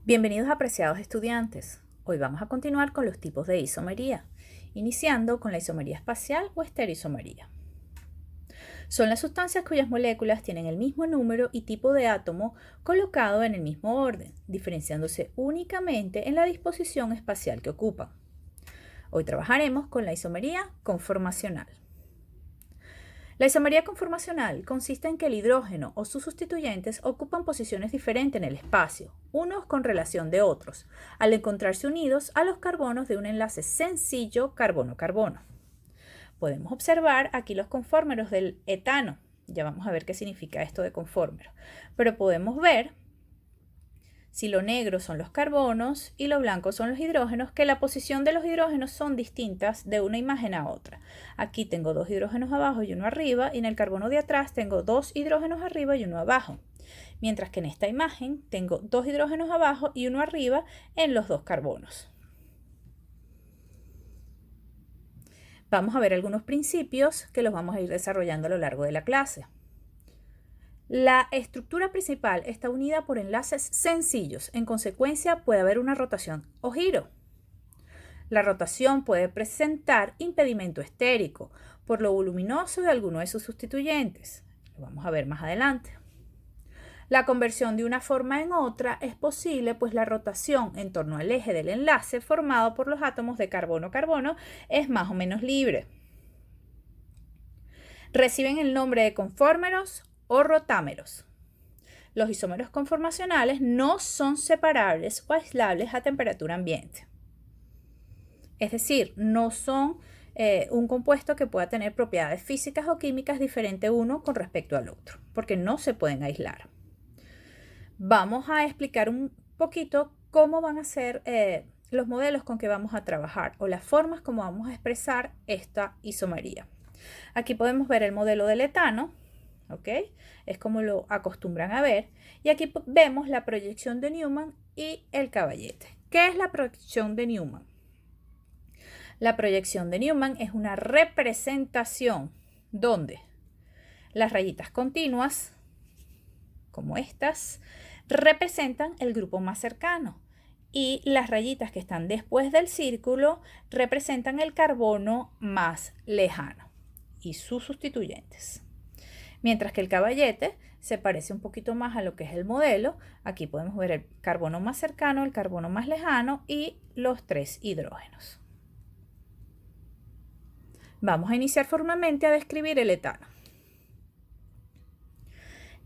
Bienvenidos apreciados estudiantes. Hoy vamos a continuar con los tipos de isomería, iniciando con la isomería espacial o estereoisomería. Son las sustancias cuyas moléculas tienen el mismo número y tipo de átomo colocado en el mismo orden, diferenciándose únicamente en la disposición espacial que ocupan. Hoy trabajaremos con la isomería conformacional. La isomería conformacional consiste en que el hidrógeno o sus sustituyentes ocupan posiciones diferentes en el espacio, unos con relación de otros, al encontrarse unidos a los carbonos de un enlace sencillo carbono-carbono. Podemos observar aquí los conformeros del etano. Ya vamos a ver qué significa esto de conformero. Pero podemos ver, si lo negro son los carbonos y lo blanco son los hidrógenos, que la posición de los hidrógenos son distintas de una imagen a otra. Aquí tengo dos hidrógenos abajo y uno arriba, y en el carbono de atrás tengo dos hidrógenos arriba y uno abajo. Mientras que en esta imagen tengo dos hidrógenos abajo y uno arriba en los dos carbonos. Vamos a ver algunos principios que los vamos a ir desarrollando a lo largo de la clase. La estructura principal está unida por enlaces sencillos. En consecuencia, puede haber una rotación o giro. La rotación puede presentar impedimento estérico por lo voluminoso de alguno de sus sustituyentes. Lo vamos a ver más adelante. La conversión de una forma en otra es posible, pues la rotación en torno al eje del enlace formado por los átomos de carbono-carbono es más o menos libre. Reciben el nombre de conformeros o rotámeros. Los isómeros conformacionales no son separables o aislables a temperatura ambiente. Es decir, no son un compuesto que pueda tener propiedades físicas o químicas diferentes uno con respecto al otro, porque no se pueden aislar. Vamos a explicar un poquito cómo van a ser los modelos con que vamos a trabajar o las formas como vamos a expresar esta isomería. Aquí podemos ver el modelo del etano, ¿ok? Es como lo acostumbran a ver. Y aquí vemos la proyección de Newman y el caballete. ¿Qué es la proyección de Newman? La proyección de Newman es una representación donde las rayitas continuas, como estas, representan el grupo más cercano y las rayitas que están después del círculo representan el carbono más lejano y sus sustituyentes. Mientras que el caballete se parece un poquito más a lo que es el modelo. Aquí podemos ver el carbono más cercano, el carbono más lejano y los tres hidrógenos. Vamos a iniciar formalmente a describir el etano.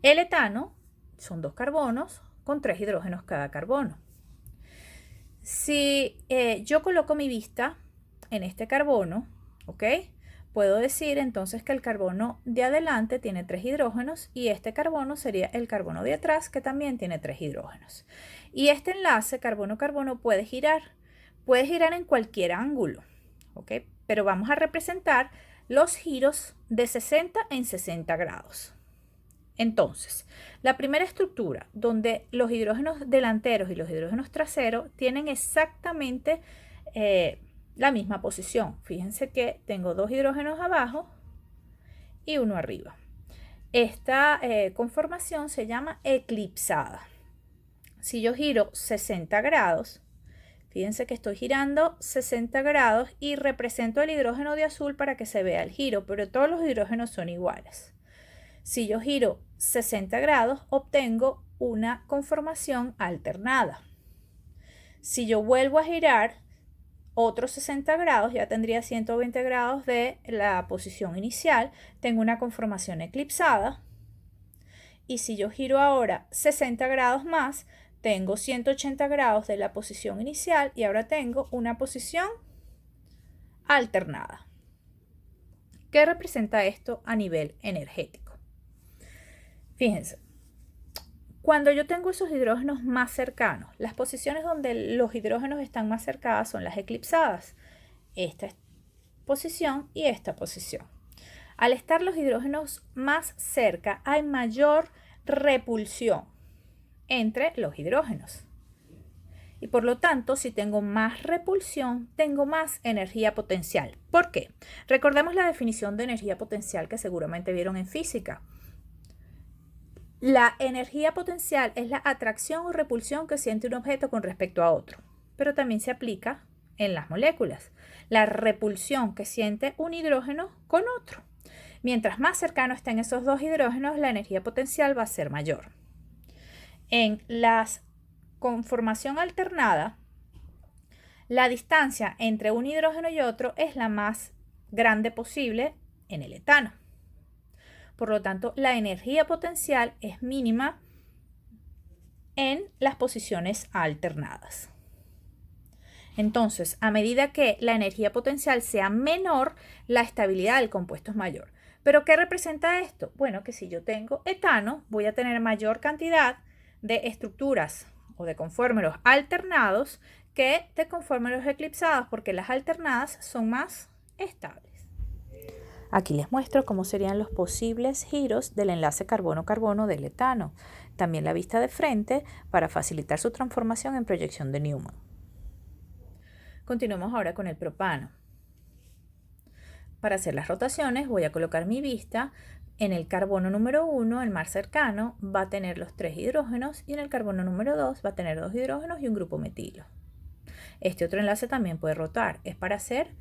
El etano son dos carbonos con tres hidrógenos cada carbono. Si yo coloco mi vista en este carbono, ¿ok? Puedo decir entonces que el carbono de adelante tiene tres hidrógenos y este carbono sería el carbono de atrás, que también tiene tres hidrógenos. Y este enlace carbono-carbono puede girar en cualquier ángulo, ¿ok? Pero vamos a representar los giros de 60 en 60 grados. Entonces, la primera estructura donde los hidrógenos delanteros y los hidrógenos traseros tienen exactamente la misma posición. Fíjense que tengo dos hidrógenos abajo y uno arriba. Esta conformación se llama eclipsada. Si yo giro 60 grados, fíjense que estoy girando 60 grados y represento el hidrógeno de azul para que se vea el giro, pero todos los hidrógenos son iguales. Si yo giro 60 grados, obtengo una conformación alternada. Si yo vuelvo a girar otros 60 grados, ya tendría 120 grados de la posición inicial, tengo una conformación eclipsada. Y si yo giro ahora 60 grados más, tengo 180 grados de la posición inicial y ahora tengo una posición alternada. ¿Qué representa esto a nivel energético? Fíjense, cuando yo tengo esos hidrógenos más cercanos, las posiciones donde los hidrógenos están más cercadas son las eclipsadas. Esta posición y esta posición. Al estar los hidrógenos más cerca, hay mayor repulsión entre los hidrógenos. Y por lo tanto, si tengo más repulsión, tengo más energía potencial. ¿Por qué? Recordemos la definición de energía potencial que seguramente vieron en física. La energía potencial es la atracción o repulsión que siente un objeto con respecto a otro, pero también se aplica en las moléculas. La repulsión que siente un hidrógeno con otro. Mientras más cercano estén esos dos hidrógenos, la energía potencial va a ser mayor. En la conformación alternada, la distancia entre un hidrógeno y otro es la más grande posible en el etano. Por lo tanto, la energía potencial es mínima en las posiciones alternadas. Entonces, a medida que la energía potencial sea menor, la estabilidad del compuesto es mayor. ¿Pero qué representa esto? Bueno, que si yo tengo etano, voy a tener mayor cantidad de estructuras o de conformeros alternados que de conformeros eclipsados, porque las alternadas son más estables. Aquí les muestro cómo serían los posibles giros del enlace carbono-carbono del etano. También la vista de frente para facilitar su transformación en proyección de Newman. Continuamos ahora con el propano. Para hacer las rotaciones voy a colocar mi vista en el carbono número 1, el más cercano, va a tener los 3 hidrógenos y en el carbono número 2 va a tener 2 hidrógenos y un grupo metilo. Este otro enlace también puede rotar, es para hacer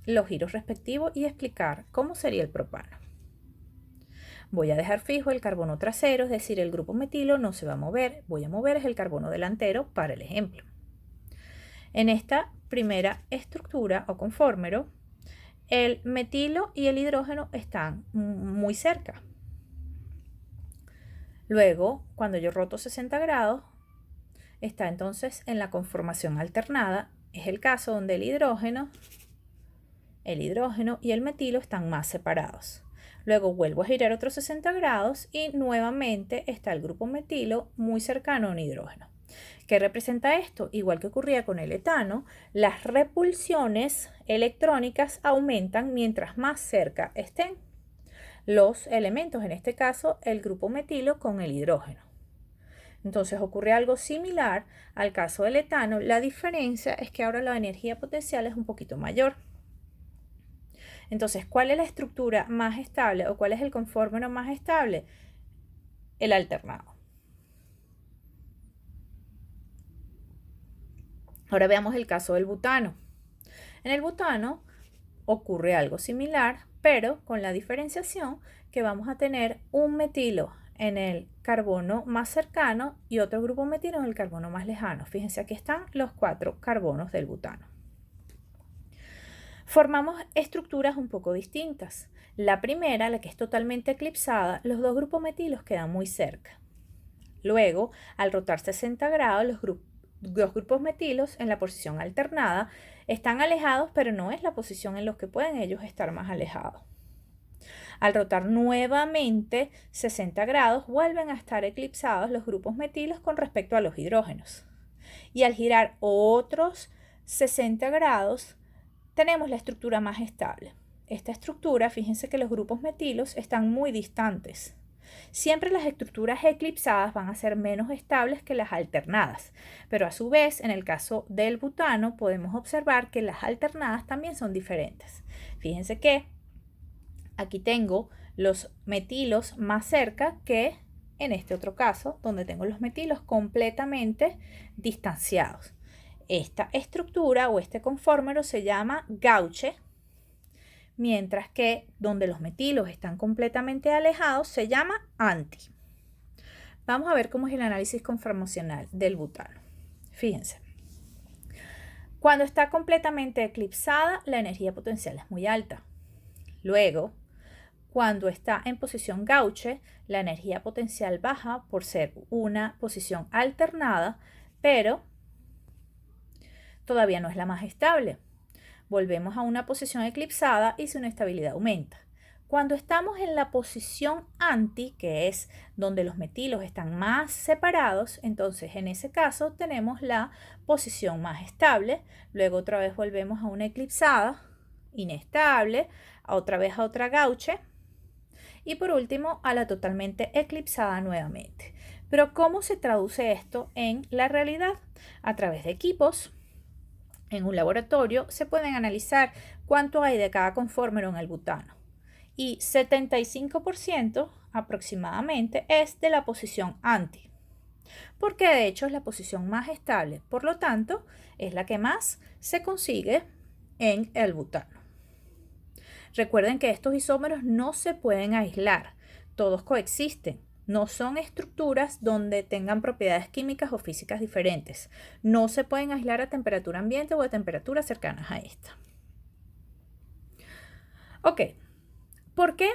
los giros respectivos y explicar cómo sería el propano. Voy a dejar fijo el carbono trasero, es decir, el grupo metilo no se va a mover, voy a mover es el carbono delantero para el ejemplo. En esta primera estructura o conformero, el metilo y el hidrógeno están muy cerca. Luego, cuando yo roto 60 grados, está entonces en la conformación alternada. Es el caso donde el hidrógeno y el metilo están más separados. Luego vuelvo a girar otros 60 grados y nuevamente está el grupo metilo muy cercano a un hidrógeno. ¿Qué representa esto? Igual que ocurría con el etano, las repulsiones electrónicas aumentan mientras más cerca estén los elementos, en este caso el grupo metilo con el hidrógeno. Entonces ocurre algo similar al caso del etano, la diferencia es que ahora la energía potencial es un poquito mayor. Entonces, ¿cuál es la estructura más estable o cuál es el conformero más estable? El alternado. Ahora veamos el caso del butano. En el butano ocurre algo similar, pero con la diferenciación que vamos a tener un metilo en el carbono más cercano y otro grupo metilo en el carbono más lejano. Fíjense, aquí están los 4 carbonos del butano. Formamos estructuras un poco distintas. La primera, la que es totalmente eclipsada, los 2 grupos metilos quedan muy cerca. Luego, al rotar 60 grados, los grupos metilos en la posición alternada están alejados, pero no es la posición en la que pueden ellos estar más alejados. Al rotar nuevamente 60 grados, vuelven a estar eclipsados los grupos metilos con respecto a los hidrógenos. Y al girar otros 60 grados, tenemos la estructura más estable. Esta estructura, fíjense que los grupos metilos están muy distantes. Siempre las estructuras eclipsadas van a ser menos estables que las alternadas, pero a su vez, en el caso del butano, podemos observar que las alternadas también son diferentes. Fíjense que aquí tengo los metilos más cerca que en este otro caso, donde tengo los metilos completamente distanciados. Esta estructura o este conformero se llama gauche, mientras que donde los metilos están completamente alejados se llama anti. Vamos a ver cómo es el análisis conformacional del butano. Fíjense, cuando está completamente eclipsada, la energía potencial es muy alta. Luego, cuando está en posición gauche, la energía potencial baja por ser una posición alternada, pero todavía no es la más estable. Volvemos a una posición eclipsada y su inestabilidad aumenta. Cuando estamos en la posición anti, que es donde los metilos están más separados, entonces en ese caso tenemos la posición más estable. Luego otra vez volvemos a una eclipsada, inestable, otra vez a otra gauche y por último a la totalmente eclipsada nuevamente. Pero ¿cómo se traduce esto en la realidad? A través de equipos. En un laboratorio se pueden analizar cuánto hay de cada conformero en el butano. y 75% aproximadamente es de la posición anti, porque de hecho es la posición más estable, por lo tanto es la que más se consigue en el butano. Recuerden que estos isómeros no se pueden aislar, todos coexisten. No son estructuras donde tengan propiedades químicas o físicas diferentes. No se pueden aislar a temperatura ambiente o a temperaturas cercanas a esta. Ok, ¿por qué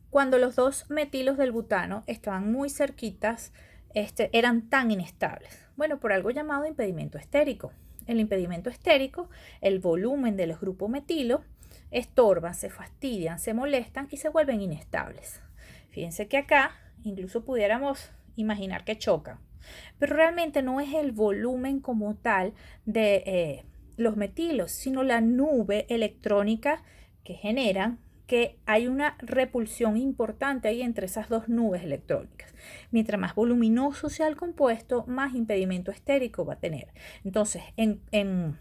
cuando los dos metilos del butano estaban muy cerquitas eran tan inestables? Bueno, por algo llamado impedimento estérico. El impedimento estérico, el volumen de los grupos metilo, estorban, se fastidian, se molestan y se vuelven inestables. Fíjense que acá incluso pudiéramos imaginar que chocan, pero realmente no es el volumen como tal de los metilos, sino la nube electrónica que generan, que hay una repulsión importante ahí entre esas dos nubes electrónicas. Mientras más voluminoso sea el compuesto, más impedimento estérico va a tener. Entonces, en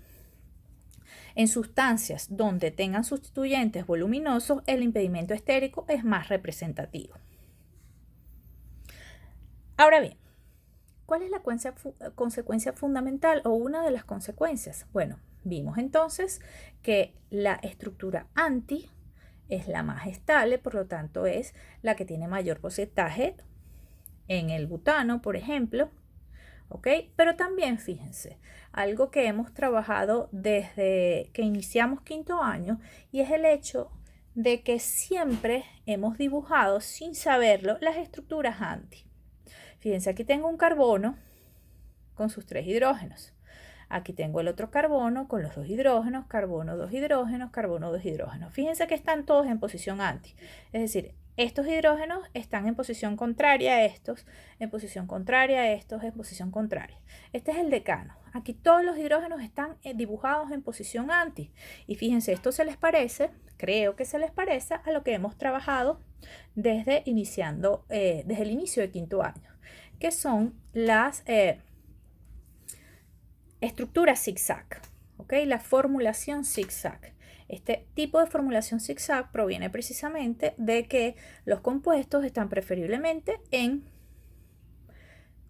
sustancias donde tengan sustituyentes voluminosos, el impedimento estérico es más representativo. Ahora bien, ¿cuál es la consecuencia fundamental o una de las consecuencias? Bueno, vimos entonces que la estructura anti es la más estable, por lo tanto es la que tiene mayor porcentaje en el butano, por ejemplo. ¿Ok? Pero también fíjense, algo que hemos trabajado desde que iniciamos quinto año, y es el hecho de que siempre hemos dibujado sin saberlo las estructuras anti. Fíjense, aquí tengo un carbono con sus 3 hidrógenos. Aquí tengo el otro carbono con los 2 hidrógenos, carbono 2 hidrógenos, carbono 2 hidrógenos. Fíjense que están todos en posición anti. Es decir, estos hidrógenos están en posición contraria a estos, en posición contraria a estos, en posición contraria. Este es el decano. Aquí todos los hidrógenos están dibujados en posición anti. Y fíjense, esto se les parece, creo que se les parece a lo que hemos trabajado desde el inicio de quinto año, que son las estructura zigzag, ¿ok? La formulación zigzag. Este tipo de formulación zigzag proviene precisamente de que los compuestos están preferiblemente en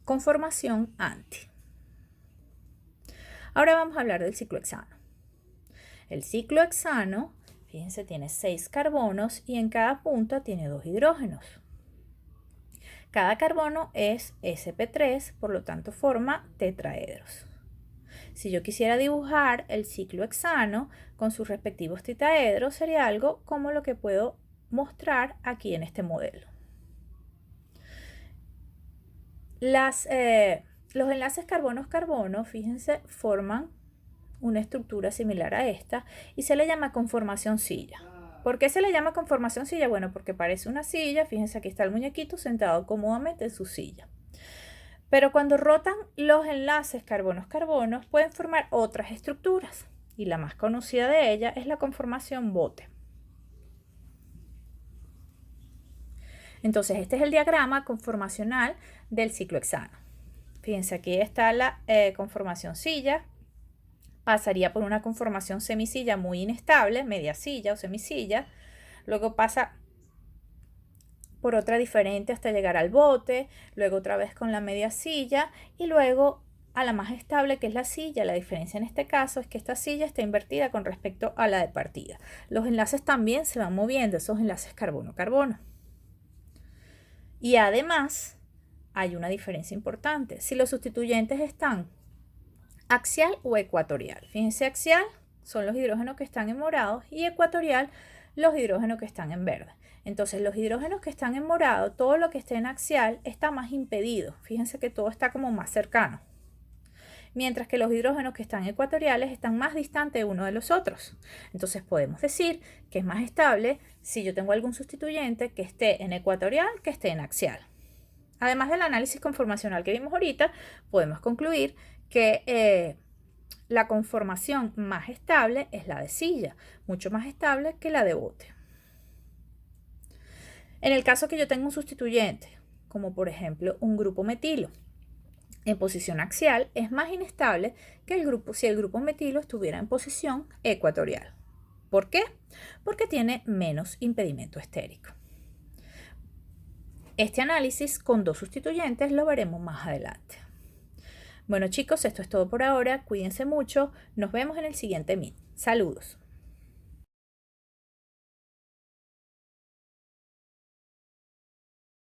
conformación anti. Ahora vamos a hablar del ciclohexano. El ciclohexano, fíjense, tiene 6 carbonos y en cada punta tiene 2 hidrógenos. Cada carbono es sp3, por lo tanto forma tetraedros. Si yo quisiera dibujar el ciclohexano con sus respectivos tetraedros, sería algo como lo que puedo mostrar aquí en este modelo. Los enlaces carbono-carbono, fíjense, forman una estructura similar a esta y se le llama conformación silla. ¿Por qué se le llama conformación silla? Bueno, porque parece una silla. Fíjense, aquí está el muñequito sentado cómodamente en su silla. Pero cuando rotan los enlaces carbonos-carbonos pueden formar otras estructuras y la más conocida de ellas es la conformación bote. Entonces este es el diagrama conformacional del ciclohexano. Fíjense, aquí está la conformación silla, pasaría por una conformación semisilla muy inestable, media silla o semisilla, luego pasa por otra diferente hasta llegar al bote, luego otra vez con la media silla y luego a la más estable, que es la silla. La diferencia en este caso es que esta silla está invertida con respecto a la de partida. Los enlaces también se van moviendo, esos enlaces carbono-carbono. Y además hay una diferencia importante. Si los sustituyentes están axial o ecuatorial. Fíjense, axial son los hidrógenos que están en morado y ecuatorial los hidrógenos que están en verde. Entonces los hidrógenos que están en morado, todo lo que esté en axial está más impedido. Fíjense que todo está como más cercano. Mientras que los hidrógenos que están ecuatoriales están más distantes uno de los otros. Entonces podemos decir que es más estable si yo tengo algún sustituyente que esté en ecuatorial que esté en axial. Además del análisis conformacional que vimos ahorita, podemos concluir que la conformación más estable es la de silla, mucho más estable que la de bote. En el caso que yo tenga un sustituyente, como por ejemplo un grupo metilo, en posición axial es más inestable que si el grupo metilo estuviera en posición ecuatorial. ¿Por qué? Porque tiene menos impedimento estérico. Este análisis con dos sustituyentes lo veremos más adelante. Bueno chicos, esto es todo por ahora. Cuídense mucho. Nos vemos en el siguiente Meet. Saludos.